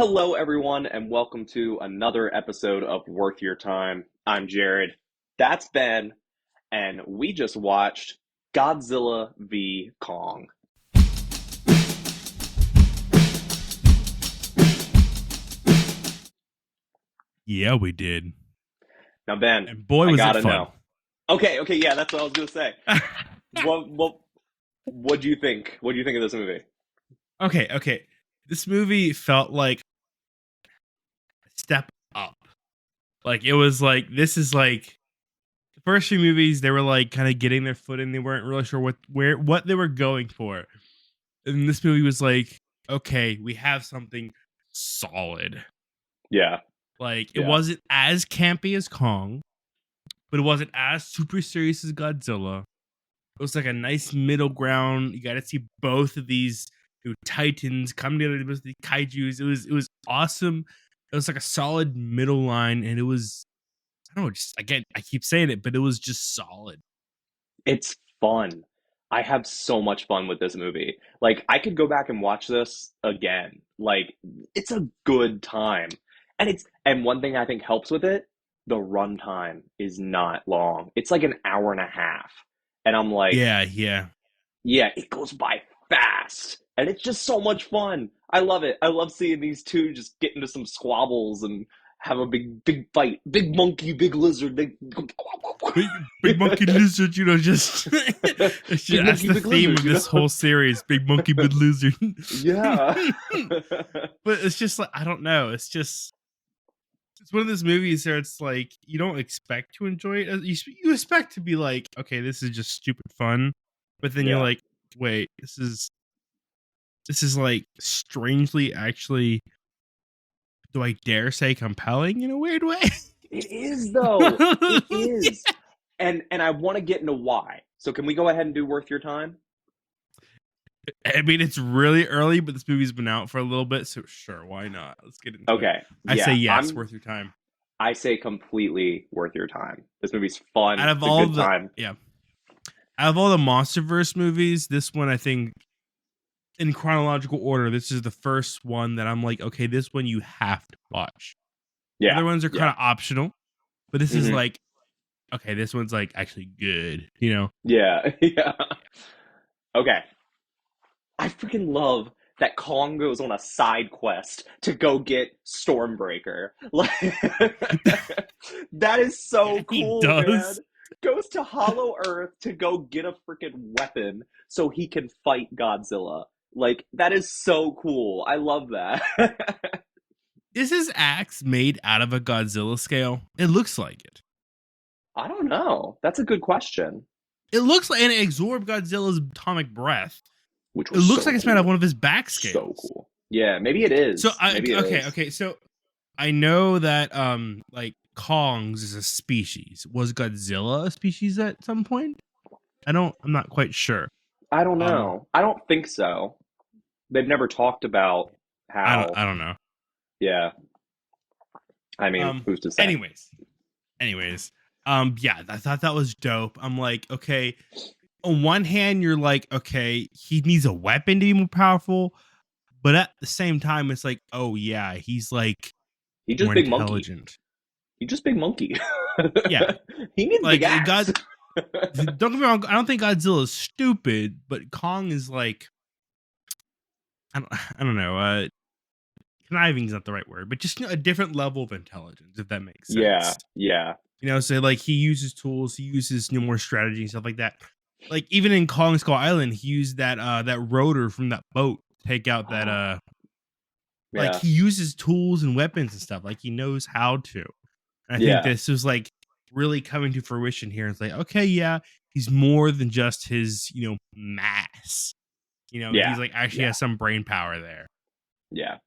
Hello, everyone, and welcome to another episode of Worth Your Time. I'm Jared. That's Ben, and we just watched Godzilla v. Kong. Yeah, we did. Now, Ben, And boy, I was it gotta fun. know. Okay, yeah, that's what I was gonna say. What do you think? What do you think of this movie? Okay. This movie felt like a step up. Like it was like this is like the first few movies they were like kind of getting their foot in. They weren't really sure what they were going for. And this movie was like, okay, we have something solid. Yeah, Like it yeah, wasn't as campy as Kong, but it wasn't as super serious as Godzilla. It was like a nice middle ground. You got to see both of these titans come together with the kaiju's. It was awesome. It was like a solid middle line, and it was I don't know. Just again, I keep saying it, but it was just solid. it's fun. I have so much fun with this movie. Like, I could go back and watch this again. Like, it's a good time. And one thing I think helps with it, the runtime is not long. It's like an hour and a half. And I'm like, Yeah. yeah, it goes by fast. And it's just so much fun. I love it. I love seeing these two just get into some squabbles and have a big fight. Big monkey, big lizard, big Big monkey lizard, just, big that's monkey, the big theme lizard, of this whole series. Big monkey, big lizard. Yeah. But it's just like I don't know. It's one of those movies where it's like you don't expect to enjoy it. You expect to be like, okay, this is just stupid fun, but then you're Yeah. like, wait, this is like strangely actually. Do I dare say compelling in a weird way? It is though. It is. And I want to get into why. So can we go ahead and do worth your time? I mean, it's really early, but this movie's been out for a little bit, so sure, why not? Let's get into it. Okay. I say Yeah. yes, worth your time. I say completely worth your time. This movie's fun. Out of It's a all good the time. yeah, out of all the MonsterVerse movies, this one I think in chronological order, this is the first one that I'm like, okay, this one you have to watch. The Yeah. other ones are kind Yeah. of optional, but this is Hmm. like, okay, this one's like actually good. Yeah. Yeah. Okay. I freaking love that Kong goes on a side quest to go get Stormbreaker. Like that is so He cool, man. does. Goes to Hollow Earth to go get a freaking weapon so he can fight Godzilla. Like that is so cool. I love that. Is his axe made out of a Godzilla scale? It looks like it. I don't know. That's a good question. It looks like, and it absorbed Godzilla's atomic breath. Which It was looks so like it's made out of cool. one of his back So scales. cool. Yeah, maybe it So is. I Maybe it is. okay. So I know that like Kongs is a species. Was Godzilla a species at some point? I'm not quite sure. I don't Um know. I don't think so. They've never talked about I how. don't know. Yeah, I mean, Um who's to say? anyways. Anyways. Yeah, I thought that was dope. I'm like, okay, on one hand you're like, okay, he needs a weapon to be more powerful, but at the same time it's like, oh yeah, he's like He more just big monkey. intelligent. He just big monkey. Yeah. He needs big Like axe. don't get me wrong, I don't think Godzilla is stupid, but Kong is like I don't know, conniving is not the right word, but just a different level of intelligence, if that makes Yeah, sense. yeah, So like he uses tools, he uses more strategy and stuff like that. Like even in Kong Skull Island, he used that rotor from that boat to take out that like yeah, he uses tools and weapons and stuff. Like he knows how to. And I think yeah, this was like really coming to fruition here. It's like, okay, yeah, he's more than just his, mass. yeah, He's like actually yeah, has some brain power there. yeah.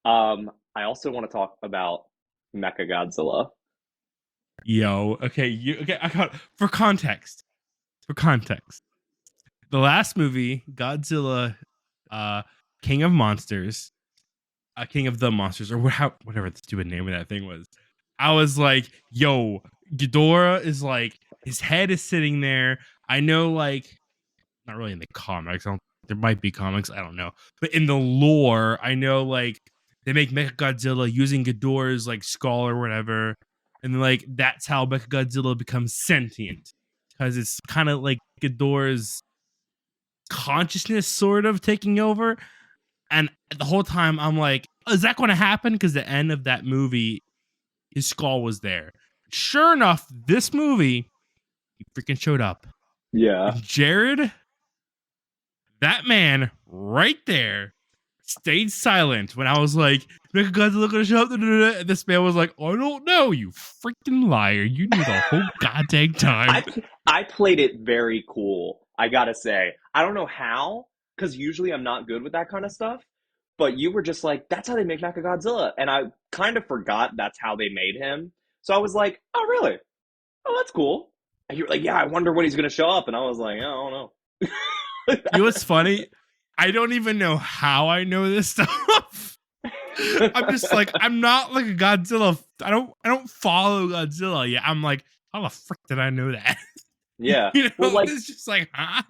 I also want to talk about Mecha Godzilla. Yo, okay, I got for context. For context. The last movie, Godzilla, uh, King of Monsters, King of the Monsters, or whatever the stupid name of that thing was. I was like, yo, Ghidorah is like his head is sitting there. I know, like, not really in the comics. I don't There might be comics, I don't know. But in the lore, I know like they make Mechagodzilla using Ghidorah's like skull or whatever, and like that's how Mechagodzilla becomes sentient because it's kind of like Ghidorah's consciousness sort of taking over. And the whole time I'm like, is that going to happen? Because the end of that movie, his skull was there. Sure enough, this movie, he freaking showed up. Yeah. And Jared, that man right there, stayed silent when I was like, Godzilla gonna show up. And this man was like, I don't know, you freaking liar. You knew the whole goddamn time. I played it very cool. I gotta say, I don't know how, because usually I'm not good with that kind of stuff. But you were just like, that's how they make Mechagodzilla, and I kind of forgot that's how they made him. So I was like, oh really? Oh, that's cool. And you were like, yeah, I wonder when he's gonna show up, and I was like, oh, I don't You know what's funny? I don't even know how I know this stuff. I'm just like, I'm not like a Godzilla. I don't follow Godzilla yet. I'm like, how the frick did I know that? Yeah. You Well, know, it's just like, huh?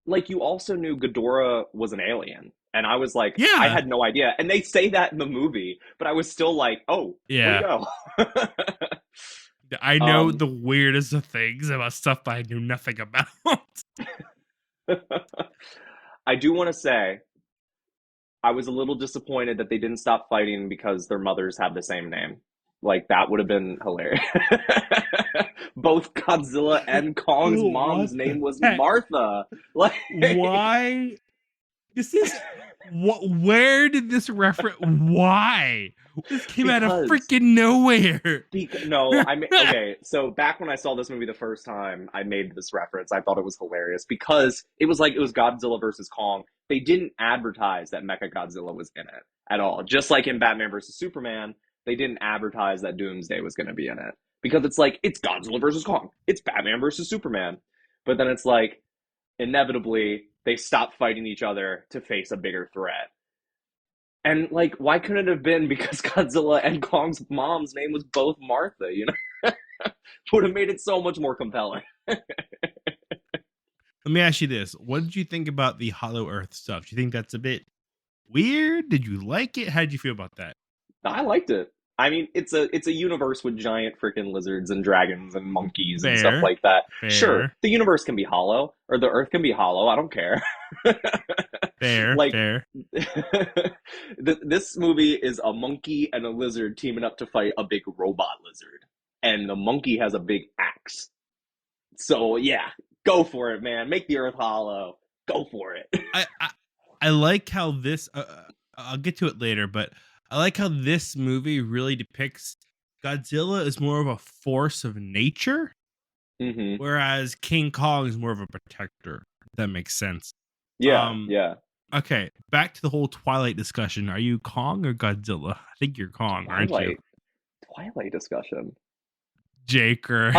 like you also knew Ghidorah was an alien. And I was like, I Yeah. had no idea. And they say that in the movie, but I was still like, oh, way to Yeah. go. I know um, the weirdest of things about stuff I knew nothing about. I do want to say, I was a little disappointed that they didn't stop fighting because their mothers have the same name. Like, that would have been hilarious. Both Godzilla and Kong's mom's What the name was heck? Martha. Like, Why? This is what? Where did this reference? Why? This came out of because freaking nowhere. No, I mean, okay. So back when I saw this movie the first time, I made this reference. I thought it was hilarious because it was Godzilla versus Kong. They didn't advertise that Mecha Godzilla was in it at all. Just like in Batman versus Superman, they didn't advertise that Doomsday was going to be in it because it's like it's Godzilla versus Kong. It's Batman versus Superman. But then it's like inevitably they stop fighting each other to face a bigger threat. And like, why couldn't it have been because Godzilla and Kong's mom's name was both Martha? You know, would have made it so much more compelling. Let me ask you this: what did you think about the Hollow Earth stuff? Do you think that's a bit weird? Did you like it? How did you feel about that? I liked it. I mean, it's a universe with giant freaking lizards and dragons and monkeys and stuff Fair, like that. Sure, fair, the universe can be hollow, or the Earth can be hollow. I don't care. fair, Like, fair. this movie is a monkey and a lizard teaming up to fight a big robot lizard, and the monkey has a big axe. So yeah, go for it, man. Make the Earth hollow. Go for it. I like how this. I'll get to it later, but I like how this movie really depicts Godzilla as more of a force of nature, hmm whereas King Kong is more of a protector. If that makes sense. Yeah, Um. yeah. Okay, back to the whole Twilight discussion. Are you Kong or Godzilla? I think you're Kong, aren't you? Twilight, Twilight discussion. Jaker.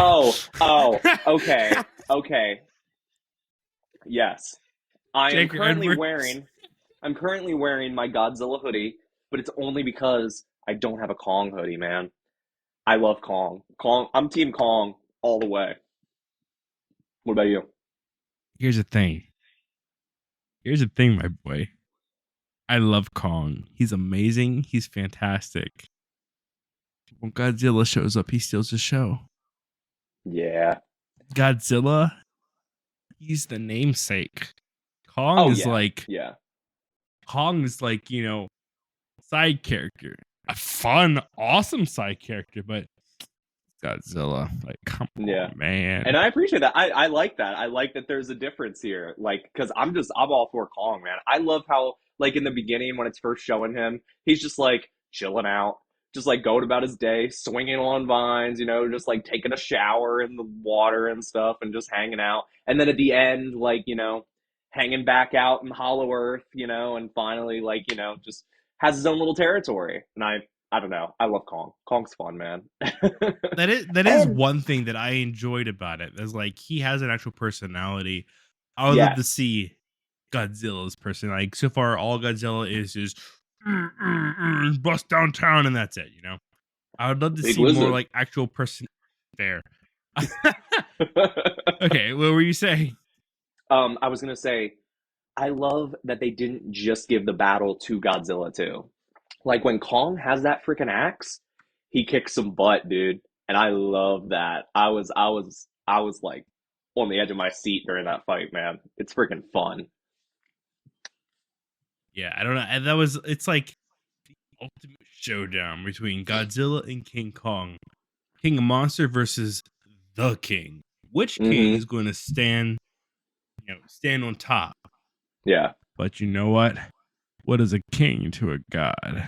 Okay, okay. Yes, I am Jaker currently Edwards. wearing. I'm currently wearing my Godzilla hoodie, but it's only because I don't have a Kong hoodie, man. I love Kong. Kong. I'm Team Kong all the way. What about you? Here's the thing. Here's the thing, my boy. I love Kong. He's amazing. He's fantastic. When Godzilla shows up, he steals the show. Yeah. Godzilla, he's the namesake. Oh yeah, yeah. Kong is like, side character. A fun, awesome side character, but Godzilla, like, come Yeah. on, man. And I appreciate that. I like that. I like that there's a difference here. Like, because I'm all for Kong, man. I love how, like, in the beginning when it's first showing him, he's just like chilling out, just like going about his day, swinging on vines, just like taking a shower in the water and stuff and just hanging out. And then at the end, like, hanging back out in Hollow Earth, and finally, like, just has his own little territory. And I don't know. I love Kong. Kong's fun, man. That is And one thing that I enjoyed about it. Is like he has an actual personality. I would love to yes. see Godzilla's person. Like so far, all Godzilla is bust downtown and that's it. I would love to Big see more lizard. like actual person there. Okay, what were you saying? I was gonna say, I love that they didn't just give the battle to Godzilla too. Like when Kong has that freaking axe, he kicks some butt, dude. And I love that. I was like on the edge of my seat during that fight, man. It's freaking fun. Yeah, I don't know. And that was it's like the ultimate showdown between Godzilla and King Kong. King of Monster versus the King. Which king Mm-hmm. is going to stand on top? Yeah. But you know what? What is a king to a god?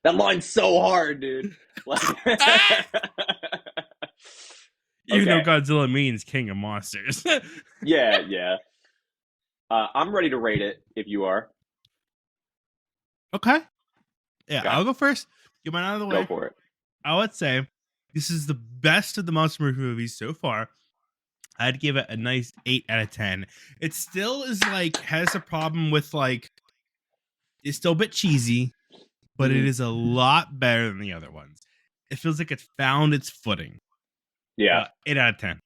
That line's so hard, dude. Like Ah! Even though Okay. Godzilla means king of monsters. Yeah, yeah. I'm ready to rate it if you are. Okay. Yeah, Okay. I'll go first. Get mine out of the Go way. for it. I would say this is the best of the monster movie movies so far. I'd give it a nice 8 out of 10. It still is like has a problem with like it's still a bit cheesy, but it Hmm. is a lot better than the other ones. It feels like it found its footing. Yeah. 8 out of 10.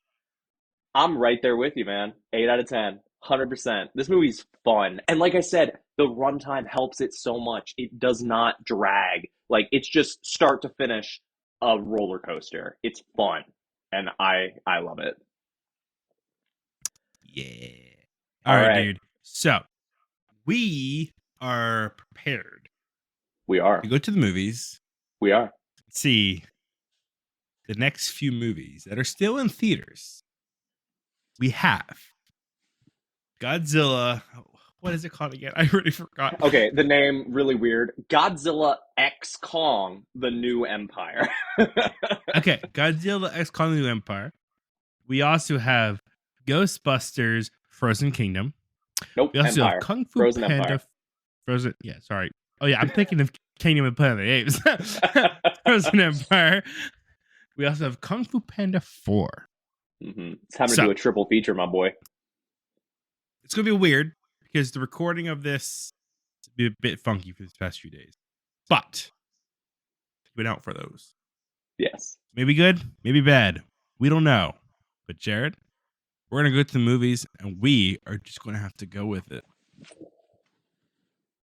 I'm right there with you, man. 8 out of 10. 100%. This movie's fun. And like I said, the runtime helps it so much. It does not drag. Like it's just start to finish a roller coaster. It's fun. And I love it. Yeah. All All right, right. dude. So we are prepared We to are. go to the movies, We are. see the next few movies that are still in theaters. We have Godzilla. What is it called again? I already forgot. Okay, the name really weird. Godzilla X Kong: The New Empire. Okay, Godzilla X Kong the New Empire. We also have Ghostbusters Frozen Kingdom. Nope, We also have Empire. Kung Fu Frozen Panda Empire. Frozen. Yeah, sorry. Oh yeah, I'm thinking of Kingdom of Planet of the Apes. Frozen Empire. We also have Kung Fu Panda 4. It's time to So do a triple feature, my boy. it's gonna be weird because the recording of this is be a bit funky for these past few days. But been out for those. Yes. Maybe good, maybe bad. We don't know. But Jared, we're gonna go to the movies and we are just gonna have to go with it.